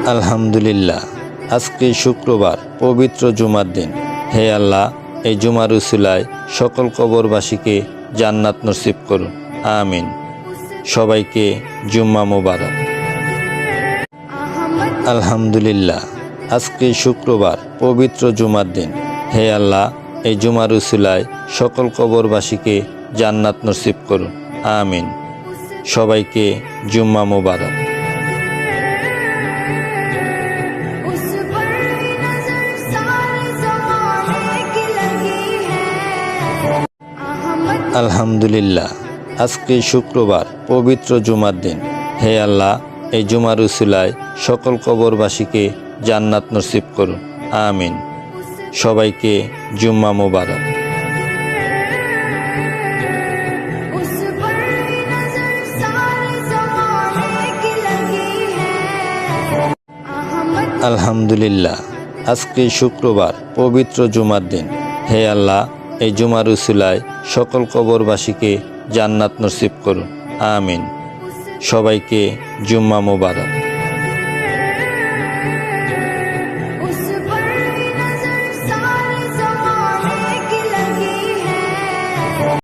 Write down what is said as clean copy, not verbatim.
আলহামদুলিল্লাহ, আজকে শুক্রবার, পবিত্র জুমার দিন। হে আল্লাহ, এই জুমার উসিলায় সকল কবরবাসীকে জান্নাত নসিব করুন, আমিন। সবাইকে জুম্মা মোবারক। আলহামদুলিল্লাহ, আজকে শুক্রবার, পবিত্র জুমার দিন। হে আল্লাহ, এই জুমার উসিলায় সকল কবরবাসীকে জান্নাত নসিব করুন, আমিন। সবাইকে জুম্মা মোবারক। আলহামদুলিল্লাহ, আজকে শুক্রবার, পবিত্র জুমার দিন। হে আল্লাহ, এই জুমার উসিলায় সকল কবরবাসীকে জান্নাত নসিব করুন, আমিন। সবাইকে জুম্মা মোবারক। আলহামদুলিল্লাহ, আজকে শুক্রবার, পবিত্র জুমার দিন। হে আল্লাহ, এই জুমার উসিলায় সকল কবরবাসীকে জান্নাত নসিব করুন, আমিন। সবাইকে জুম্মা মোবারক।